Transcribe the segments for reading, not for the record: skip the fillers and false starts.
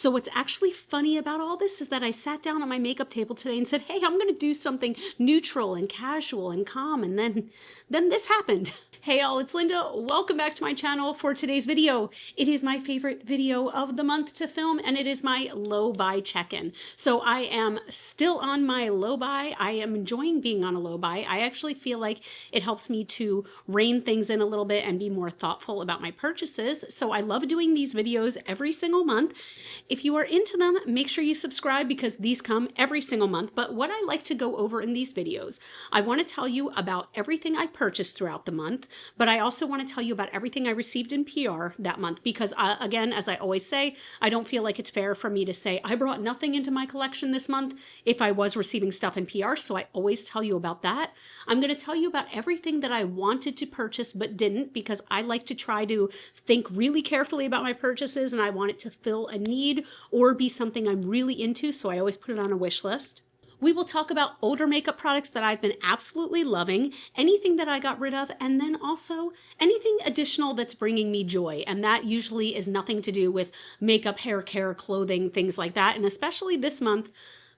So what's actually funny about all this is that I sat down at my makeup table today and said, hey, I'm going to do something neutral and casual and calm. And then this happened. Hey all, it's Linda. Welcome back to my channel for today's video. It is my favorite video of the month to film, and it is my low buy check-in. So I am still on my low buy. I am enjoying being on a low buy. I actually feel like it helps me to rein things in a little bit and be more thoughtful about my purchases. So I love doing these videos every single month. If you are into them, make sure you subscribe because these come every single month. But what I like to go over in these videos, I want to tell you about everything I purchased throughout the month. But I also want to tell you about everything I received in PR that month because, again, as I always say, I don't feel like it's fair for me to say I brought nothing into my collection this month if I was receiving stuff in PR, so I always tell you about that. I'm going to tell you about everything that I wanted to purchase but didn't because I like to try to think really carefully about my purchases and I want it to fill a need or be something I'm really into, so I always put it on a wish list. We will talk about older makeup products that I've been absolutely loving, anything that I got rid of, and then also anything additional that's bringing me joy. And that usually is nothing to do with makeup, hair care, clothing, things like that. And especially this month,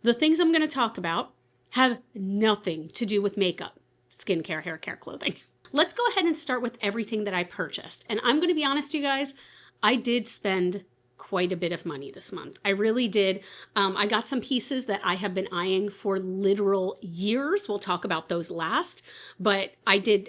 the things I'm going to talk about have nothing to do with makeup, skincare, hair care, clothing. Let's go ahead and start with everything that I purchased. And I'm going to be honest, you guys, I did spend quite a bit of money this month. I really did. I got some pieces that I have been eyeing for literal years. We'll talk about those last, but I did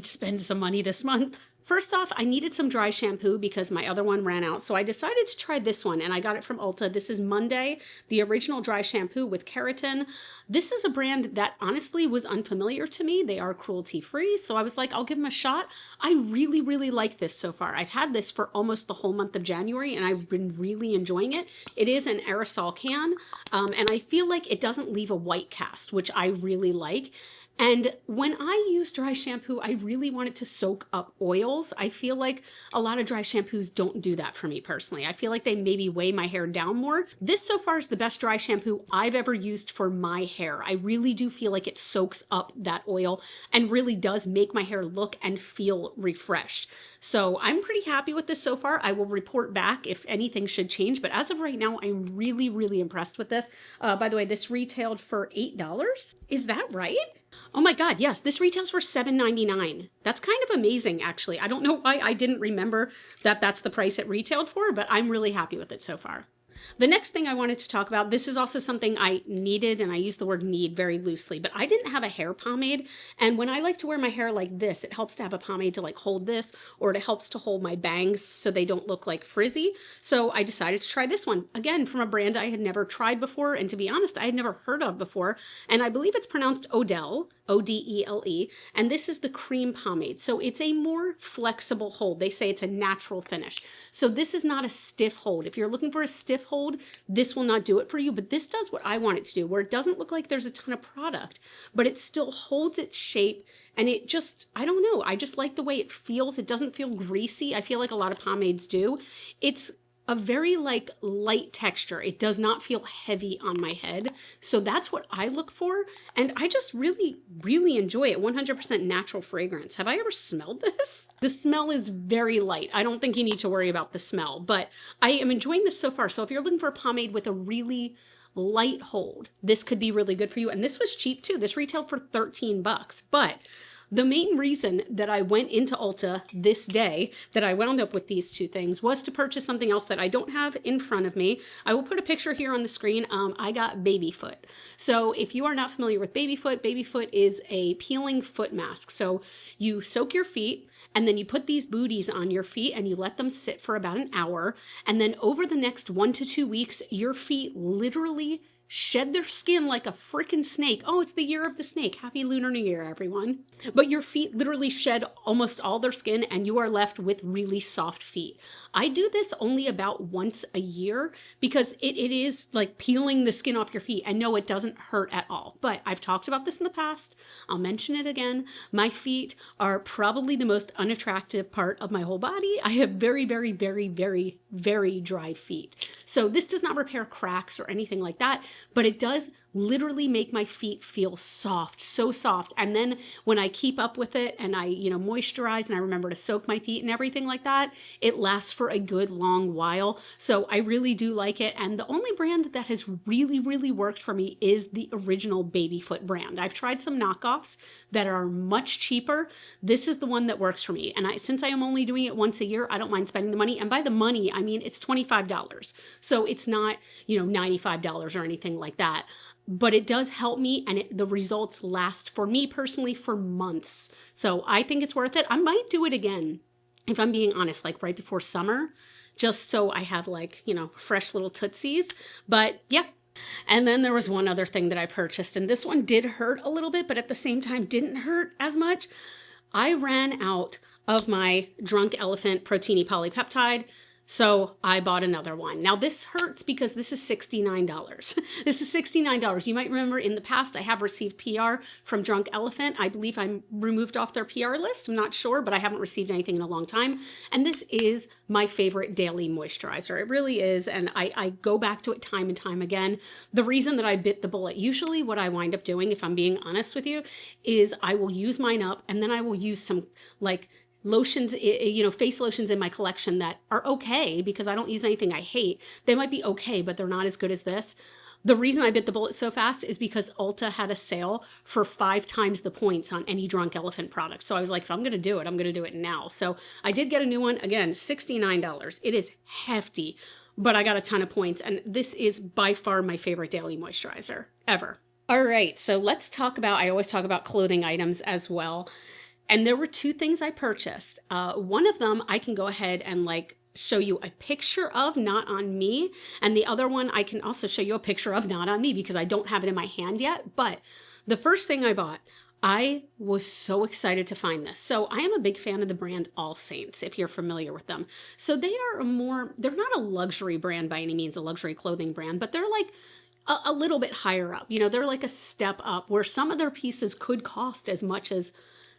spend some money this month. First off, I needed some dry shampoo because my other one ran out. So I decided to try this one and I got it from Ulta. This is Monday, the original dry shampoo with keratin. This is a brand that honestly was unfamiliar to me. They are cruelty free. So I was like, I'll give them a shot. I really, really like this so far. I've had this for almost the whole month of January and I've been really enjoying it. It is an aerosol can and I feel like it doesn't leave a white cast, which I really like. And when I use dry shampoo, I really want it to soak up oils. I feel like a lot of dry shampoos don't do that for me personally. I feel like they maybe weigh my hair down more. This so far is the best dry shampoo I've ever used for my hair. I really do feel like it soaks up that oil and really does make my hair look and feel refreshed. So I'm pretty happy with this so far. I will report back if anything should change, but as of right now, I'm really, really impressed with this. By the way, this retailed for $8. Is that right? Oh my God, yes, this retails for $7.99. That's kind of amazing, actually. I don't know why I didn't remember that that's the price it retailed for, but I'm really happy with it so far. The next thing I wanted to talk about, this is also something I needed, and I use the word need very loosely, but I didn't have a hair pomade. And when I like to wear my hair like this, it helps to have a pomade to like hold this, or it helps to hold my bangs so they don't look like frizzy. So I decided to try this one, again, from a brand I had never tried before. And to be honest, I had never heard of before. And I believe it's pronounced Odele, O-D-E-L-E. And this is the cream pomade. So it's a more flexible hold. They say it's a natural finish. So this is not a stiff hold. If you're looking for a stiff hold, this will not do it for you, but this does what I want it to do, where it doesn't look like there's a ton of product, but it still holds its shape. And it just, I don't know, I just like the way it feels. It doesn't feel greasy. I feel like a lot of pomades do. It's a very like light texture. It does not feel heavy on my head. So that's what I look for. And I just really, really enjoy it. 100% natural fragrance. Have I ever smelled this? The smell is very light. I don't think you need to worry about the smell, but I am enjoying this so far. So if you're looking for a pomade with a really light hold, this could be really good for you. And this was cheap too. This retailed for 13 bucks, but the main reason that I went into Ulta this day, that I wound up with these two things, was to purchase something else that I don't have in front of me. I will put a picture here on the screen. I got baby foot. So if you are not familiar with baby foot is a peeling foot mask. So you soak your feet, and then you put these booties on your feet and you let them sit for about an hour. And then over the next 1 to 2 weeks, your feet literally shed their skin like a freaking snake. Oh, it's the year of the snake. Happy Lunar New Year, everyone. But your feet literally shed almost all their skin and you are left with really soft feet. I do this only about once a year because it is like peeling the skin off your feet. And no, it doesn't hurt at all. But I've talked about this in the past. I'll mention it again. My feet are probably the most unattractive part of my whole body. I have very, very, very, very, very dry feet. So this does not repair cracks or anything like that, but it does literally make my feet feel soft, so soft. And then when I keep up with it and I, moisturize and I remember to soak my feet and everything like that, it lasts for a good long while. So I really do like it. And the only brand that has really, really worked for me is the original Babyfoot brand. I've tried some knockoffs that are much cheaper. This is the one that works for me. And since I am only doing it once a year, I don't mind spending the money. And by the money, I mean, it's $25. So it's not, $95 or anything like that. But it does help me, and the results last, for me personally, for months. So I think it's worth it. I might do it again, if I'm being honest, like right before summer, just so I have like, fresh little tootsies. But yeah. And then there was one other thing that I purchased, and this one did hurt a little bit, but at the same time didn't hurt as much. I ran out of my Drunk Elephant Proteini Polypeptide, so I bought another one. Now this hurts because this is $69. This is $69. You might remember in the past I have received PR from Drunk Elephant. I believe I'm removed off their PR list. I'm not sure, but I haven't received anything in a long time. And this is my favorite daily moisturizer. It really is. And I go back to it time and time again. The reason that I bit the bullet, usually what I wind up doing, if I'm being honest with you, is I will use mine up and then I will use some like lotions, face lotions in my collection that are okay because I don't use anything I hate. They might be okay, but they're not as good as this. The reason I bit the bullet so fast is because Ulta had a sale for 5 times the points on any Drunk Elephant product. So I was like, if I'm going to do it, I'm going to do it now. So I did get a new one. Again, $69. It is hefty, but I got a ton of points. And this is by far my favorite daily moisturizer ever. All right, so let's talk about, I always talk about clothing items as well. And there were 2 things I purchased. One of them I can go ahead and show you a picture of, not on me. And the other one I can also show you a picture of, not on me, because I don't have it in my hand yet. But the first thing I bought, I was so excited to find this. So I am a big fan of the brand All Saints, if you're familiar with them. So they are they're not a luxury brand by any means, a luxury clothing brand, but they're like a little bit higher up. They're like a step up where some of their pieces could cost as much as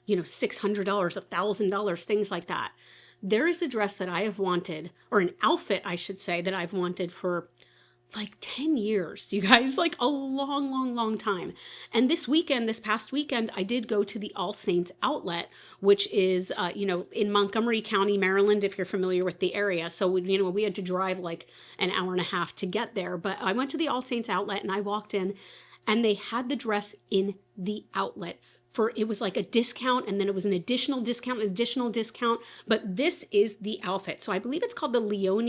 $600, $1,000, things like that. There is a dress that I have wanted, or an outfit, I should say, that I've wanted for like 10 years, you guys, like a long, long, long time. And this past weekend, I did go to the All Saints outlet, which is, in Montgomery County, Maryland, if you're familiar with the area. So, we had to drive like an hour and a half to get there. But I went to the All Saints outlet and I walked in and they had the dress in the outlet. It was like a discount, and then it was an additional discount, but this is the outfit. So I believe it's called the Leo,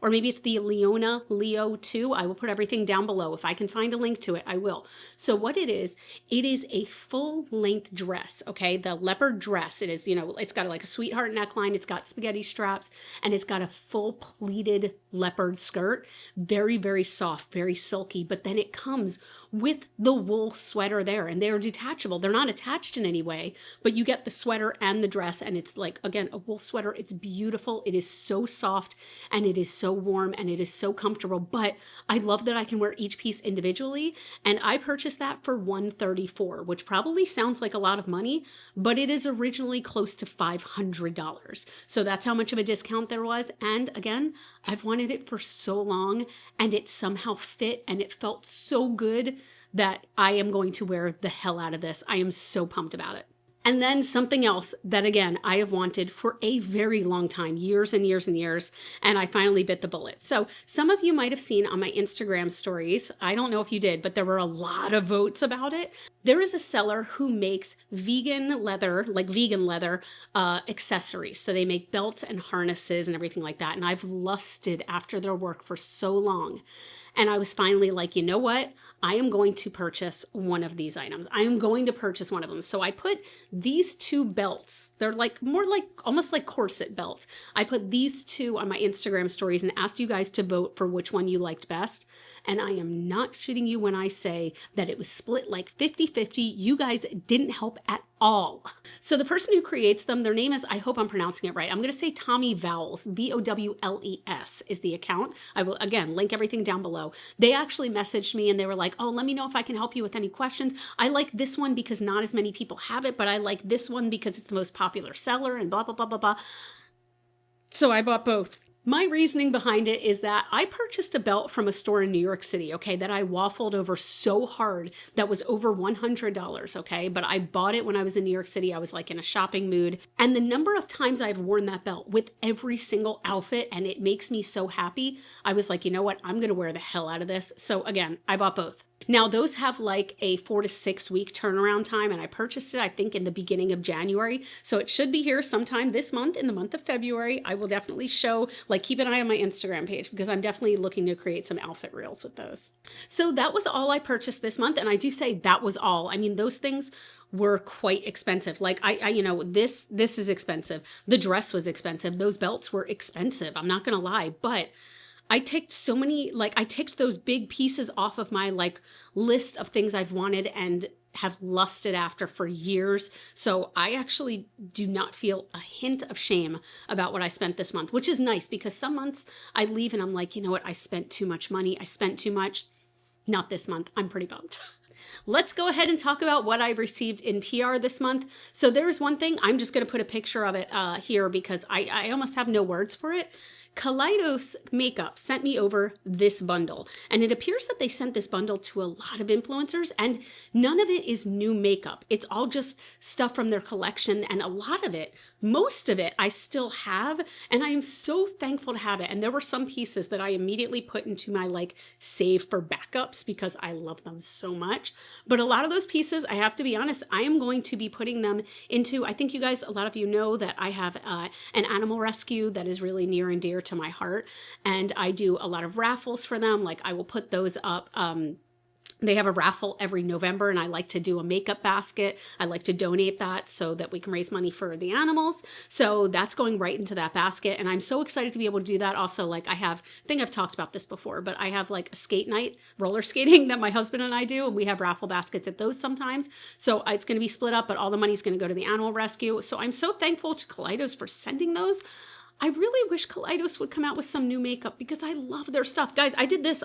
or maybe it's the Leona Leo 2. I will put everything down below. If I can find a link to it, I will. So what it is a full-length dress, okay? The leopard dress. It is, it's got like a sweetheart neckline. It's got spaghetti straps, and it's got a full pleated leopard skirt. Very, very soft, very silky, but then it comes with the wool sweater there, and they're detachable. They're not attached in any way, but you get the sweater and the dress, and it's like, again, a wool sweater. It's beautiful. It is so soft, and it is so warm, and it is so comfortable, but I love that I can wear each piece individually, and I purchased that for $134, which probably sounds like a lot of money, but it is originally close to $500. So that's how much of a discount there was, and again, I've wanted it for so long, and it somehow fit, and it felt so good that I am going to wear the hell out of this. I am so pumped about it. And then something else that, again, I have wanted for a very long time, years and years and years, and I finally bit the bullet. So some of you might have seen on my Instagram stories, I don't know if you did, but there were a lot of votes about it. There is a seller who makes vegan leather accessories. So they make belts and harnesses and everything like that. And I've lusted after their work for so long. And I was finally like, you know what? I am going to purchase one of these items. I am going to purchase one of them. So I put these 2 belts. They're almost like corset belts. I put these 2 on my Instagram stories and asked you guys to vote for which one you liked best. And I am not shitting you when I say that it was split like 50-50. You guys didn't help at all. So the person who creates them, their name is, I hope I'm pronouncing it right, I'm going to say Tommy Vowles, Vowles is the account. I will, again, link everything down below. They actually messaged me and they were like, oh, let me know if I can help you with any questions. I like this one because not as many people have it, but I like this one because it's the most popular seller and blah, blah, blah, blah, blah. So I bought both. My reasoning behind it is that I purchased a belt from a store in New York City, okay, that I waffled over so hard that was over $100, okay? But I bought it when I was in New York City. I was like in a shopping mood. And the number of times I've worn that belt with every single outfit, and it makes me so happy, I was like, you know what? I'm gonna wear the hell out of this. So again, I bought both. Now those have like a 4 to 6 week turnaround time, and I purchased it, I think, in the beginning of January. So it should be here sometime this month, in the month of February. I will definitely show, like, keep an eye on my Instagram page because I'm definitely looking to create some outfit reels with those. So that was all I purchased this month. And I do say that was all. I mean, those things were quite expensive. Like you know, this is expensive. The dress was expensive. Those belts were expensive. I'm not going to lie, but I ticked so many, like I ticked those big pieces off of my like list of things I've wanted and have lusted after for years. So I actually do not feel a hint of shame about what I spent this month, which is nice because some months I leave and I'm like, you know what? I spent too much money. I spent too much. Not this month. I'm pretty bummed. Let's go ahead and talk about what I've received in PR this month. So there's one thing, I'm just going to put a picture of it here because I almost have no words for it. Kaleidos Makeup sent me over this bundle, and it appears that they sent this bundle to a lot of influencers, and none of it is new makeup. It's all just stuff from their collection, and a lot of it, most of it, I still have, and I am so thankful to have it. And there were some pieces that I immediately put into my like save for backups because I love them so much. But a lot of those pieces, I have to be honest, I am going to be putting them into, I think you guys, a lot of you know that I have an animal rescue that is really near and dear to my heart, and I do a lot of raffles for them. Like I will put those up. They have a raffle every November, and I like to do a makeup basket. I like to donate that so that we can raise money for the animals. So that's going right into that basket, and I'm so excited to be able to do that. Also, like I think I've talked about this before, but I have like a skate night, roller skating that my husband and I do, and we have raffle baskets at those sometimes. So it's going to be split up, but all the money is going to go to the animal rescue. So I'm so thankful to Kaleidos for sending those. I really wish Kaleidos would come out with some new makeup because I love their stuff. Guys, I did this is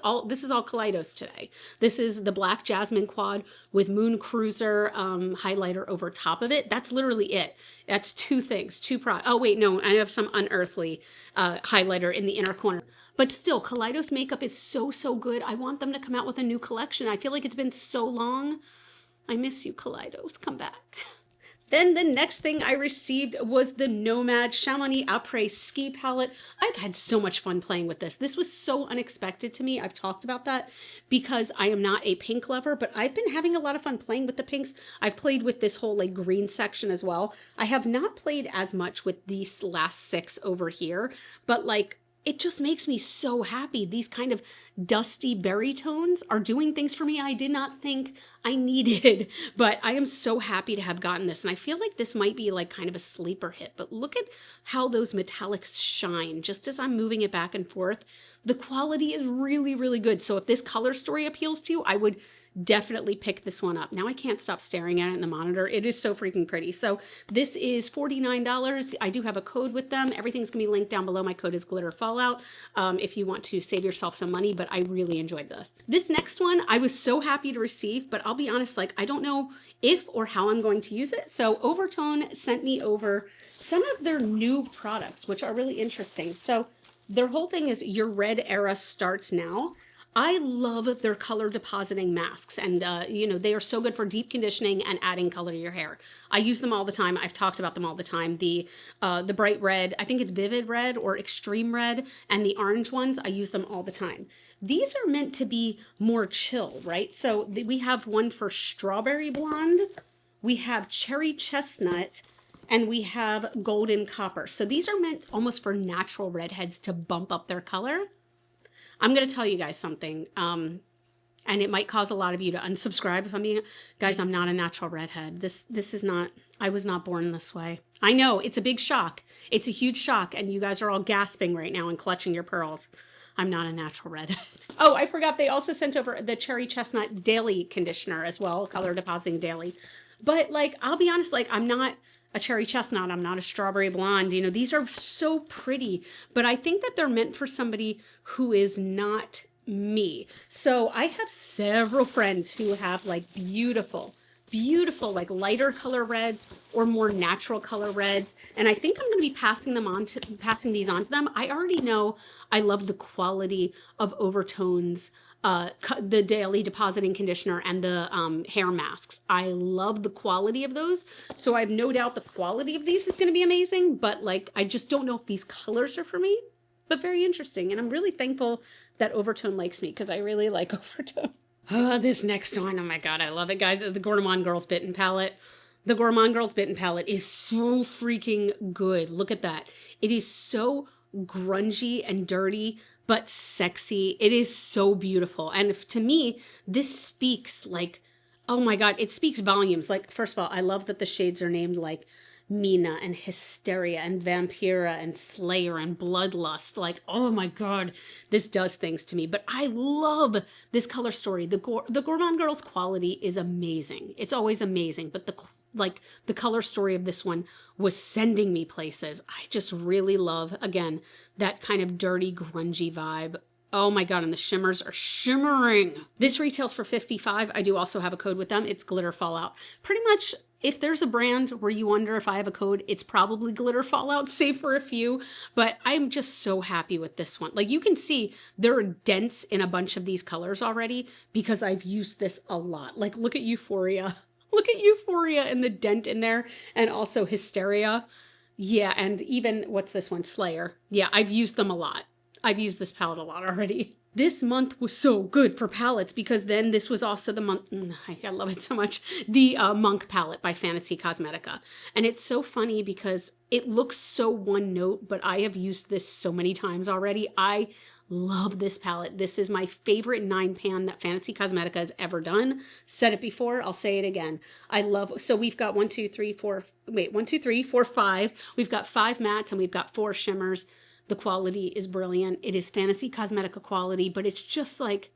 all Kaleidos today. This is the Black Jasmine Quad with Moon Cruiser highlighter over top of it. That's literally it. That's two things, oh wait, no, I have some Unearthly highlighter in the inner corner. But still, Kaleidos makeup is so, so good. I want them to come out with a new collection. I feel like it's been so long. I miss you, Kaleidos. Come back. Then the next thing I received was the Nomad Chamonix Après Ski Palette. I've had so much fun playing with this. This was so unexpected to me. I've talked about that because I am not a pink lover, but I've been having a lot of fun playing with the pinks. I've played with this whole like green section as well. I have not played as much with these last 6 over here, but like it just makes me so happy. These kind of dusty berry tones are doing things for me I did not think I needed, but I am so happy to have gotten this. And I feel like this might be like kind of a sleeper hit, but look at how those metallics shine just as I'm moving it back and forth. The quality is really, really good. So if this color story appeals to you, I would definitely pick this one up. Now I can't stop staring at it in the monitor. It is so freaking pretty. So this is $49. I do have a code with them. Everything's gonna be linked down below. My code is Glitter Fallout if you want to save yourself some money, but I really enjoyed this. This next one I was so happy to receive, but I'll be honest, like I don't know if or how I'm going to use it. So Overtone sent me over some of their new products, which are really interesting. So their whole thing is your red era starts now. I love their color depositing masks, and you know, they are so good for deep conditioning and adding color to your hair. I use them all the time. I've talked about them all the time. The bright red, I think it's vivid red or extreme red, and the orange ones, I use them all the time. These are meant to be more chill, right? So we have one for strawberry blonde, we have cherry chestnut, and we have golden copper. So these are meant almost for natural redheads to bump up their color. I'm going to tell you guys something, and it might cause a lot of you to unsubscribe if I'm being, guys, I'm not a natural redhead. This is not, I was not born this way. I know, it's a big shock. It's a huge shock, and you guys are all gasping right now and clutching your pearls. I'm not a natural redhead. Oh, I forgot they also sent over the Cherry Chestnut Daily Conditioner as well, color depositing daily. But like, I'll be honest, like I'm not a cherry chestnut, I'm not a strawberry blonde. You know, these are so pretty, but I think that they're meant for somebody who is not me. So I have several friends who have like beautiful, beautiful, like lighter color reds or more natural color reds. And I think I'm going to be passing these on to them. I already know I love the quality of Overtone's the daily depositing conditioner and the hair masks. I love the quality of those. So I have no doubt the quality of these is going to be amazing, but like, I just don't know if these colors are for me, but very interesting. And I'm really thankful that Overtone likes me because I really like Overtone. This next one, oh my God, I love it, guys. The Gourmand Girls Bitten Palette. The Gourmand Girls Bitten Palette is so freaking good. Look at that. It is so grungy and dirty, but sexy. It is so beautiful. And to me, this speaks like, oh my God, it speaks volumes. Like, first of all, I love that the shades are named like Mina and Hysteria and Vampira and Slayer and Bloodlust. Like, oh my God, this does things to me. But I love this color story. The Gourmand Girls quality is amazing. It's always amazing. But the color story of this one was sending me places. I just really love, again, that kind of dirty, grungy vibe. Oh my God, and the shimmers are shimmering. This retails for $55. I do also have a code with them. It's Glitter Fallout. Pretty much, if there's a brand where you wonder if I have a code, it's probably Glitter Fallout, save for a few. But I'm just so happy with this one. Like, you can see there are dents in a bunch of these colors already because I've used this a lot. Like, look at Euphoria. Look at Euphoria and the dent in there, and also Hysteria. Yeah, and even, what's this one? Slayer. Yeah, I've used them a lot. I've used this palette a lot already. This month was so good for palettes because then this was also the month, I love it so much, the Monk palette by Fantasy Cosmetica. And it's so funny because it looks so one note, but I have used this so many times already. I love this palette. This is my favorite 9-pan that Fantasy Cosmetica has ever done. Said it before, I'll say it again. I love, so we've got 5. We've got 5 mattes and we've got 4 shimmers. The quality is brilliant. It is Fantasy Cosmetica quality, but it's just like,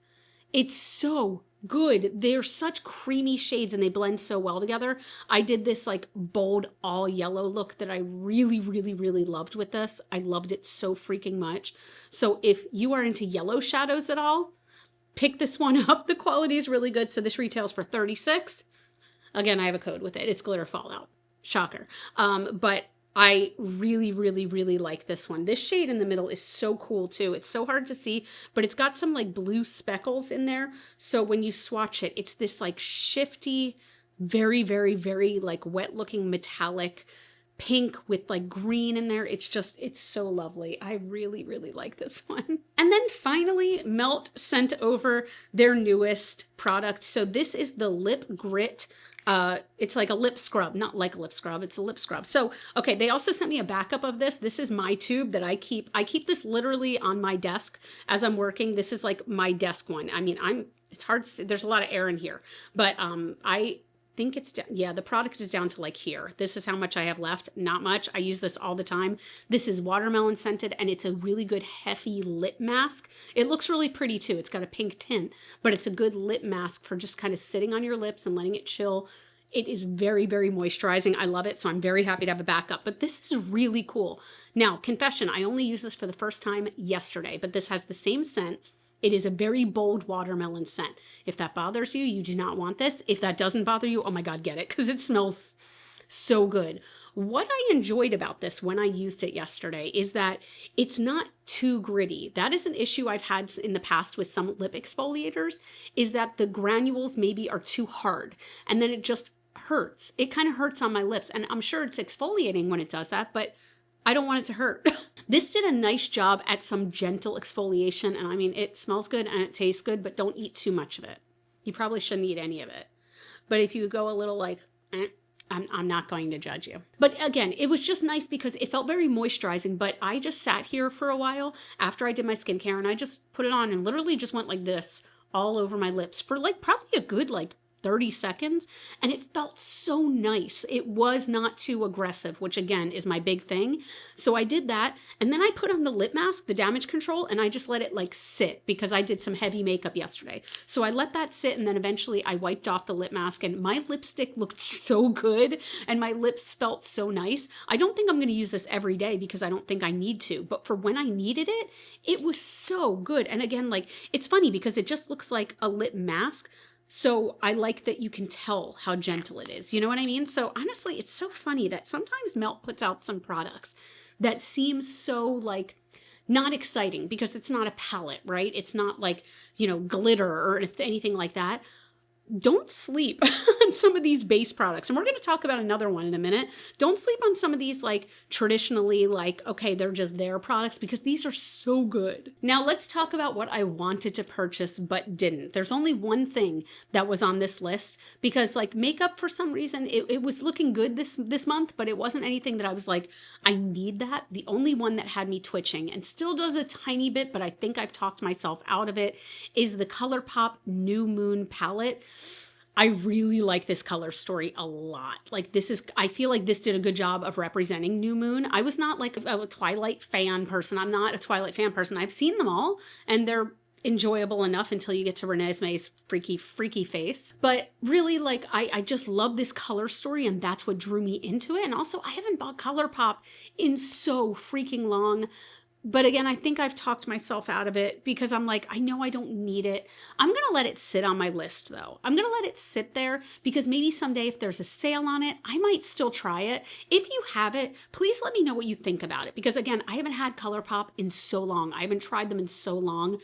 it's so good. They're such creamy shades and they blend so well together. I did this like bold all yellow look that I really, really, really loved with this. I loved it so freaking much. So if you are into yellow shadows at all, pick this one up. The quality is really good. So this retails for $36. Again, I have a code with it. It's Glitter Fallout. Shocker. But I really, really, really like this one. This shade in the middle is so cool too. It's so hard to see, but it's got some like blue speckles in there. So when you swatch it, it's this like shifty, very, very, very like wet looking metallic pink with like green in there. It's so lovely. I really, really like this one. And then finally, Melt sent over their newest product. So this is the Lip Grit. It's like a lip scrub, not like a lip scrub, it's a lip scrub. So, okay, they also sent me a backup of this. This is my tube that I keep this literally on my desk as I'm working. This is like my desk one. I mean, it's hard to see. There's a lot of air in here, but, I think it's, yeah, the product is down to like here. This is how much I have left. Not much. I use this all the time. This is watermelon scented and it's a really good Heffy lip mask. It looks really pretty too. It's got a pink tint, but it's a good lip mask for just kind of sitting on your lips and letting it chill. It is very, very moisturizing. I love it. So I'm very happy to have a backup, but this is really cool. Now, confession, I only used this for the first time yesterday, but this has the same scent. It is a very bold watermelon scent. If that bothers you, you do not want this. If that doesn't bother you, oh my God, get it, because it smells so good. What I enjoyed about this when I used it yesterday is that it's not too gritty. That is an issue I've had in the past with some lip exfoliators, is that the granules maybe are too hard and then it just hurts. It kind of hurts on my lips, and I'm sure it's exfoliating when it does that, but I don't want it to hurt. This did a nice job at some gentle exfoliation, and I mean, it smells good and it tastes good, but don't eat too much of it. You probably shouldn't eat any of it. But if you go a little like, I'm not going to judge you. But again, it was just nice because it felt very moisturizing, but I just sat here for a while after I did my skincare and I just put it on and literally just went like this all over my lips for like probably a good like 30 seconds, and it felt so nice. It was not too aggressive, which again is my big thing. So I did that, and then I put on the lip mask, the damage control, and I just let it like sit because I did some heavy makeup yesterday. So I let that sit, and then eventually I wiped off the lip mask, and my lipstick looked so good, and my lips felt so nice. I don't think I'm going to use this every day because I don't think I need to, but for when I needed it, it was so good. And again, like, it's funny because it just looks like a lip mask, So I like that you can tell how gentle it is. You know what I mean? So honestly, it's so funny that sometimes Melt puts out some products that seem so like not exciting because it's not a palette, right? It's not like, glitter or anything like that. Don't sleep on some of these base products. And we're going to talk about another one in a minute. Don't sleep on some of these like traditionally like, okay, they're just their products, because these are so good. Now let's talk about what I wanted to purchase but didn't. There's only one thing that was on this list, because like makeup, for some reason, it was looking good this month, but it wasn't anything that I was like, I need that. The only one that had me twitching, and still does a tiny bit, but I think I've talked myself out of it, is the ColourPop New Moon palette. I really like this color story a lot. Like I feel like this did a good job of representing New Moon. I was not like a Twilight fan person. I'm not a Twilight fan person. I've seen them all and they're enjoyable enough until you get to Renesmee's freaky face. But really, like, I just love this color story, and that's what drew me into it. And also, I haven't bought ColourPop in so freaking long. But again, I think I've talked myself out of it because I'm like, I know I don't need it. I'm going to let it sit on my list though. I'm going to let it sit there because maybe someday if there's a sale on it, I might still try it. If you have it, please let me know what you think about it. Because again, I haven't had ColourPop in so long. I haven't tried them in so long.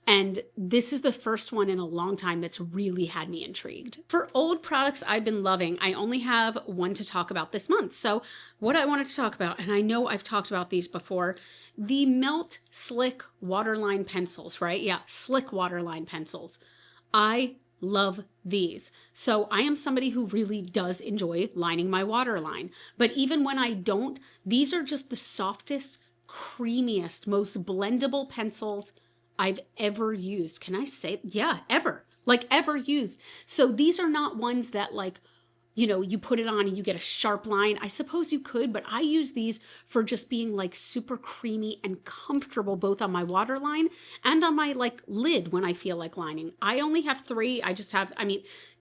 And this is the first one in a long time that's really had me intrigued. For old products I've been loving, I only have one to talk about this month. So what I wanted to talk about, and I know I've talked about these before, the Melt Slick Waterline Pencils, right? Yeah, Slick Waterline Pencils. I love these. So I am somebody who really does enjoy lining my waterline. But even when I don't, these are just the softest, creamiest, most blendable pencils I've ever used. Can I say, yeah, ever, like ever used. So these are not ones that like, you put it on and you get a sharp line. I suppose you could, but I use these for just being like super creamy and comfortable, both on my waterline and on my like lid when I feel like lining. I only have 3. I just have,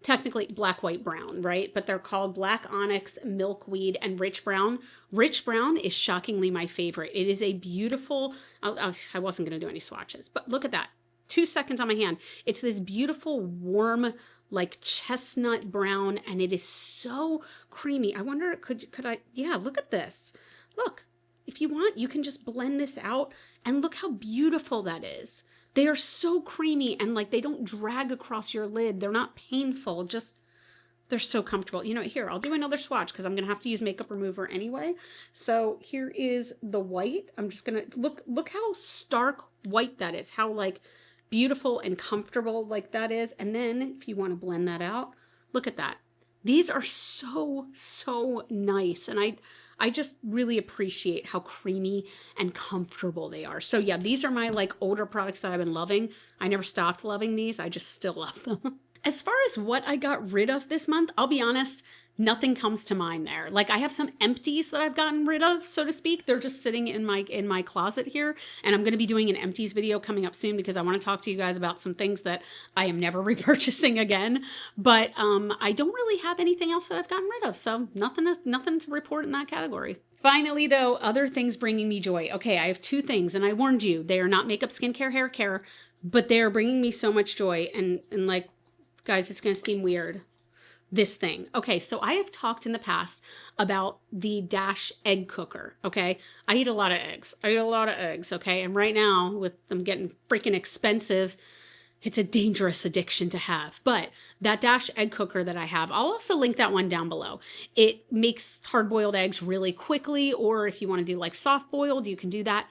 technically black, white, brown, right? But they're called Black Onyx, Milkweed, and Rich Brown. Rich Brown is shockingly my favorite. It is a beautiful, I wasn't going to do any swatches, but look at that. 2 seconds on my hand. It's this beautiful, warm, like chestnut brown, and it is so creamy. I wonder, could I, yeah, look at this. Look, if you want, you can just blend this out, and look how beautiful that is. They are so creamy, and like they don't drag across your lid. They're not painful, just they're so comfortable. Here, I'll do another swatch because I'm gonna have to use makeup remover anyway. So here is the white. I'm just gonna look how stark white that is, how like beautiful and comfortable like that is. And then if you want to blend that out, look at that. These are so nice, and I just really appreciate how creamy and comfortable they are. So yeah, these are my like older products that I've been loving. I never stopped loving these. I just still love them. As far as what I got rid of this month, I'll be honest, nothing comes to mind there. Like I have some empties that I've gotten rid of, so to speak. They're just sitting in my closet here, and I'm going to be doing an empties video coming up soon because I want to talk to you guys about some things that I am never repurchasing again. But I don't really have anything else that I've gotten rid of, so nothing to report in that category. Finally, though, other things bringing me joy. Okay, I have 2 things, and I warned you, they are not makeup, skincare, hair care, but they are bringing me so much joy. And like, guys, it's going to seem weird. This thing. Okay, so I have talked in the past about the Dash egg cooker, okay? I eat a lot of eggs. Okay? And right now, with them getting freaking expensive, it's a dangerous addiction to have. But that Dash egg cooker that I have, I'll also link that one down below. It makes hard-boiled eggs really quickly, or if you want to do like soft-boiled, you can do that.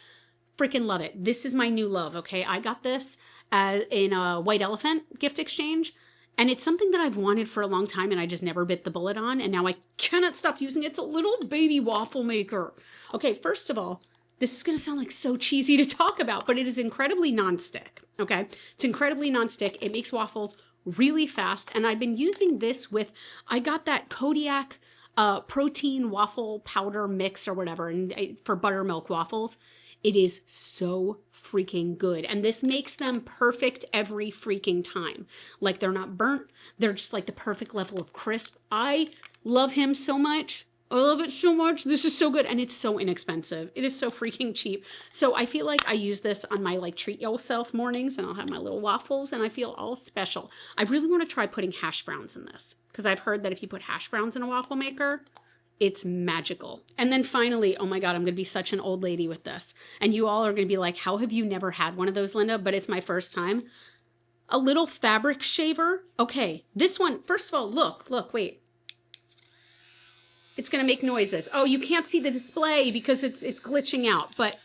Freaking love it. This is my new love, okay? I got this in a White Elephant gift exchange. And it's something that I've wanted for a long time, and I just never bit the bullet on, and now I cannot stop using it. It's a little baby waffle maker. Okay, first of all, this is going to sound like so cheesy to talk about, but it is incredibly nonstick, okay? It's incredibly nonstick. It makes waffles really fast, and I've been using this with, I got that Kodiak protein waffle powder mix or whatever, and for buttermilk waffles. It is so freaking good. And this makes them perfect every freaking time. Like they're not burnt. They're just like the perfect level of crisp. I love him so much. I love it so much. This is so good. And it's so inexpensive. It is so freaking cheap. So I feel like I use this on my like treat yourself mornings, and I'll have my little waffles and I feel all special. I really want to try putting hash browns in this because I've heard that if you put hash browns in a waffle maker, it's magical. And then finally, oh my God, I'm going to be such an old lady with this. And you all are going to be like, how have you never had one of those, Linda? But it's my first time. A little fabric shaver. Okay, this one, first of all, look, wait. It's going to make noises. Oh, you can't see the display because it's glitching out, but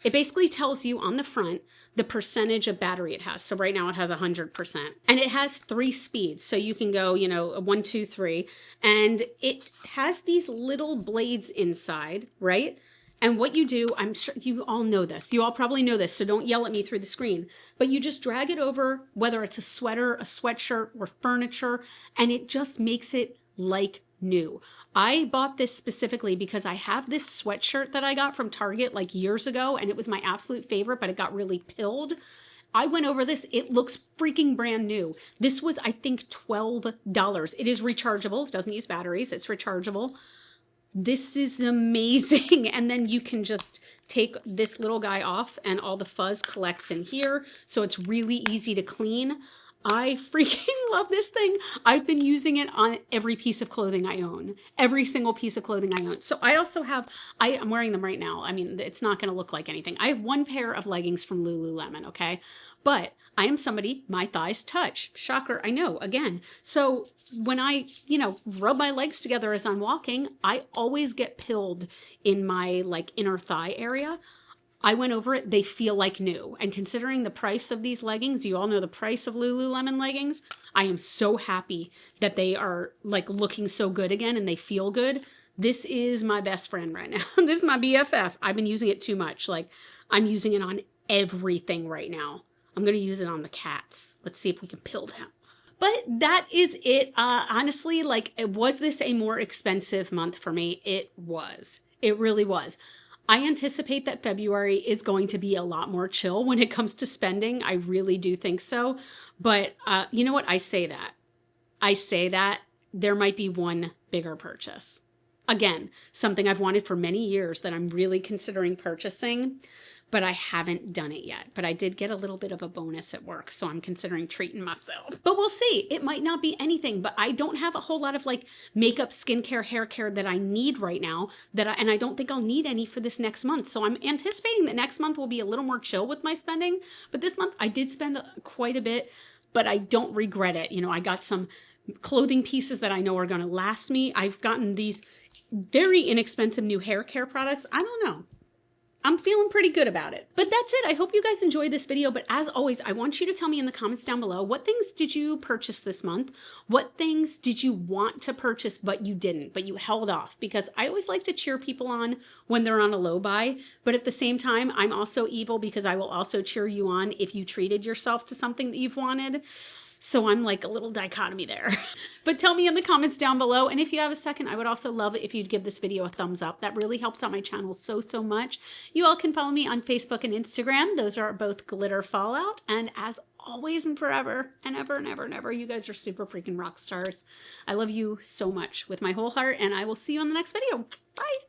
it basically tells you on the front the percentage of battery it has. So right now it has 100%, and it has 3 speeds. So you can go, 1, 2, 3, and it has these little blades inside, right? And what you do, I'm sure you all know this. You all probably know this, so don't yell at me through the screen. But you just drag it over, whether it's a sweater, a sweatshirt, or furniture, and it just makes it like new. I bought this specifically because I have this sweatshirt that I got from Target like years ago, and it was my absolute favorite, but it got really pilled. I went over this. It looks freaking brand new. This was, I think, $12. It is rechargeable. It doesn't use batteries. It's rechargeable. This is amazing. And then you can just take this little guy off and all the fuzz collects in here. So it's really easy to clean. I freaking love this thing. I've been using it on every piece of clothing I own. Every single piece of clothing I own. So I also have, I'm wearing them right now. I mean, it's not going to look like anything. I have one pair of leggings from Lululemon, okay? But I am somebody, my thighs touch. Shocker, I know, again. So when I, rub my legs together as I'm walking, I always get pilled in my like inner thigh area. I went over it, they feel like new. And considering the price of these leggings, you all know the price of Lululemon leggings, I am so happy that they are like looking so good again and they feel good. This is my best friend right now. This is my BFF. I've been using it too much. Like I'm using it on everything right now. I'm going to use it on the cats. Let's see if we can pill them. But that is it. Honestly, like, was this a more expensive month for me? It was. It really was. I anticipate that February is going to be a lot more chill when it comes to spending. I really do think so. But you know what? I say that. There might be one bigger purchase. Again, something I've wanted for many years that I'm really considering purchasing, but I haven't done it yet. But I did get a little bit of a bonus at work, so I'm considering treating myself. But we'll see. It might not be anything, but I don't have a whole lot of like makeup, skincare, hair care that I need right now, and I don't think I'll need any for this next month. So I'm anticipating that next month will be a little more chill with my spending. But this month I did spend quite a bit, but I don't regret it. I got some clothing pieces that I know are going to last me. I've gotten these very inexpensive new hair care products. I don't know. I'm feeling pretty good about it. But that's it. I hope you guys enjoyed this video. But as always, I want you to tell me in the comments down below, what things did you purchase this month? What things did you want to purchase but you didn't, but you held off? Because I always like to cheer people on when they're on a low buy. But at the same time, I'm also evil because I will also cheer you on if you treated yourself to something that you've wanted. So I'm like a little dichotomy there. But tell me in the comments down below. And if you have a second, I would also love it if you'd give this video a thumbs up. That really helps out my channel so much. You all can follow me on Facebook and Instagram. Those are both Glitter Fallout. And as always and forever and ever and ever and ever, you guys are super freaking rock stars. I love you so much with my whole heart, and I will see you on the next video. Bye.